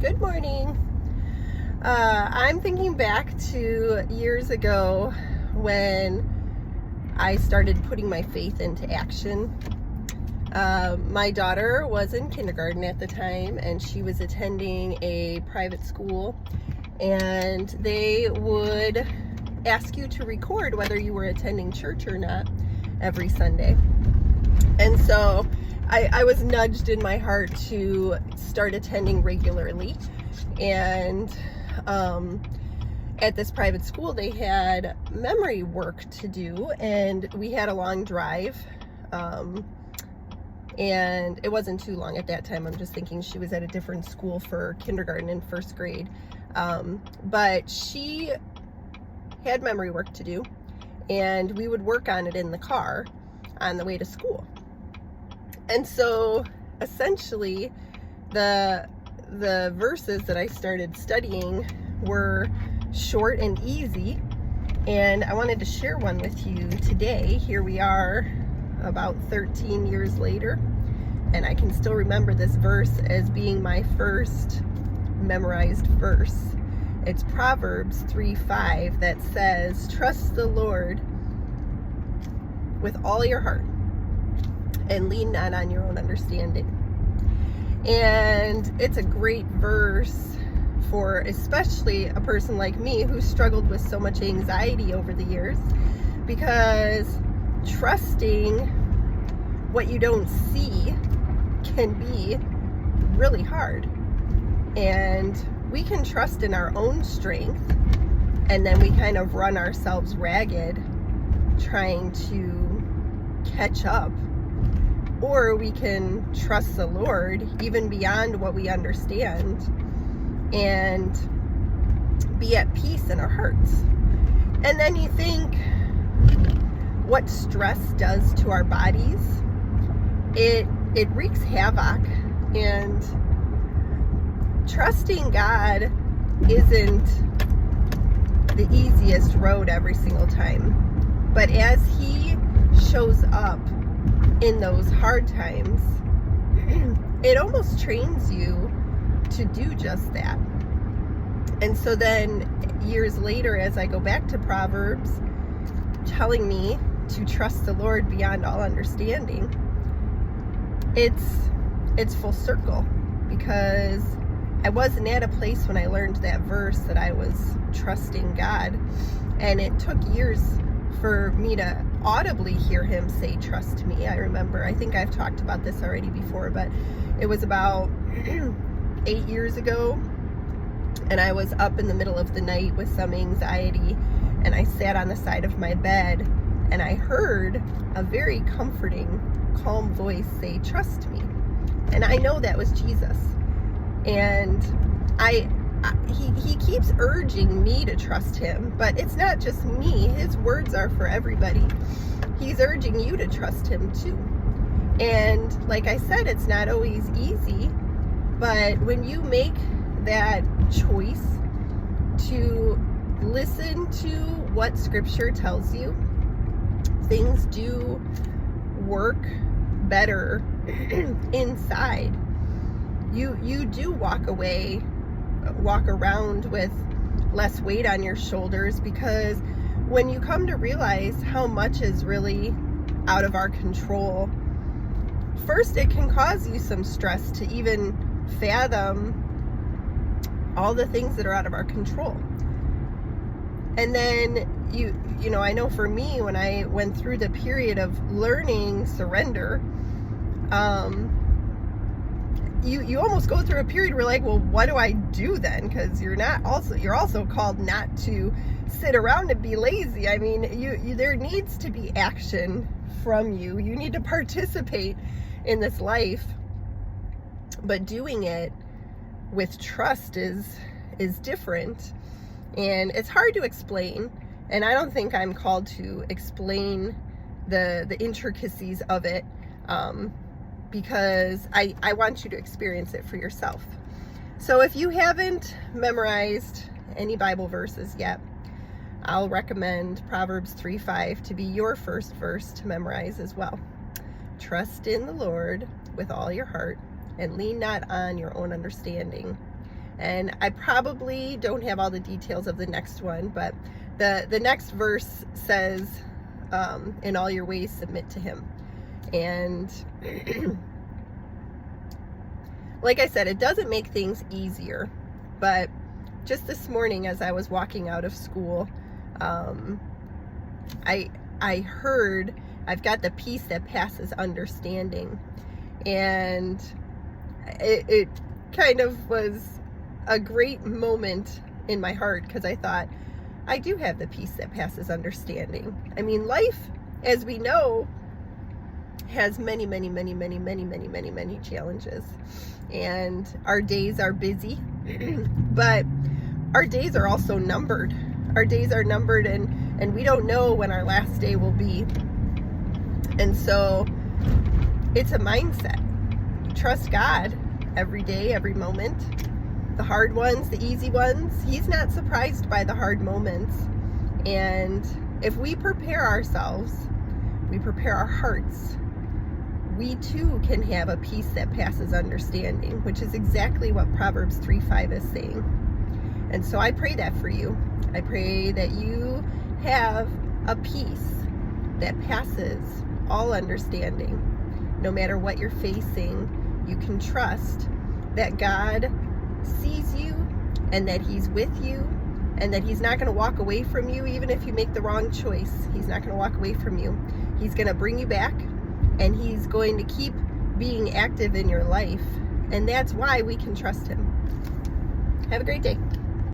Good morning. I'm thinking back to years ago when I started putting my faith into action. My daughter was in kindergarten at the time, and she was attending a private school, and they would ask you to record whether you were attending church or not every Sunday. And so I was nudged in my heart to start attending regularly. And at this private school, they had memory work to do, and we had a long drive. And it wasn't too long at that time. I'm just thinking she was at a different school for kindergarten and first grade. But she had memory work to do, and we would work on it in the car on the way to school. And so essentially the verses that I started studying were short and easy, and I wanted to share one with you today. Here we are about 13 years later, and I can still remember this verse as being my first memorized verse. It's Proverbs 3:5 that says, "Trust the Lord with all your heart and lean not on your own understanding." And it's a great verse for especially a person like me who struggled with so much anxiety over the years, because trusting what you don't see can be really hard. And we can trust in our own strength, and then we kind of run ourselves ragged trying to catch up. Or we can trust the Lord even beyond what we understand and be at peace in our hearts. And then you think what stress does to our bodies. It wreaks havoc, and trusting God isn't the easiest road every single time. But as He shows up in those hard times, it almost trains you to do just that. And so then years later, as I go back to Proverbs telling me to trust the Lord beyond all understanding, it's full circle, because I wasn't at a place when I learned that verse that I was trusting God. And it took years for me to audibly hear Him say, "Trust me." I think I've talked about this already before, but it was about 8 years ago, and I was up in the middle of the night with some anxiety, and I sat on the side of my bed, and I heard a very comforting, calm voice say, "Trust me." And I know that was Jesus. And he keeps urging me to trust Him, but it's not just me. His words are for everybody. He's urging you to trust Him too. And like I said, it's not always easy, but when you make that choice to listen to what Scripture tells you, things do work better inside. You do walk around with less weight on your shoulders, because when you come to realize how much is really out of our control, first it can cause you some stress to even fathom all the things that are out of our control. And then you know, I know for me, when I went through the period of learning surrender, you almost go through a period where, like, well, what do I do then? Because you're also called not to sit around and be lazy. I mean, there needs to be action from you. You need to participate in this life, but doing it with trust is different, and it's hard to explain. And I don't think I'm called to explain the intricacies of it, because I want you to experience it for yourself. So if you haven't memorized any Bible verses yet, I'll recommend Proverbs 3:5 to be your first verse to memorize as well. Trust in the Lord with all your heart and lean not on your own understanding. And I probably don't have all the details of the next one, but the next verse says, in all your ways submit to him. And like I said, it doesn't make things easier, but just this morning as I was walking out of school, I heard, I've got the peace that passes understanding. And it kind of was a great moment in my heart, because I thought, I do have the peace that passes understanding. I mean, life, as we know, has many, many, many, many, many, many, many, many challenges. And our days are busy, but our days are also numbered. Our days are numbered, and we don't know when our last day will be. And so it's a mindset. Trust God every day, every moment. The hard ones, the easy ones. He's not surprised by the hard moments. And if we prepare ourselves, we prepare our hearts, we too can have a peace that passes understanding, which is exactly what Proverbs 3:5 is saying. And so I pray that for you. I pray that you have a peace that passes all understanding. No matter what you're facing, you can trust that God sees you, and that he's with you, and that he's not going to walk away from you even if you make the wrong choice. He's not going to walk away from you. He's going to bring you back, and he's going to keep being active in your life. And that's why we can trust him. Have a great day.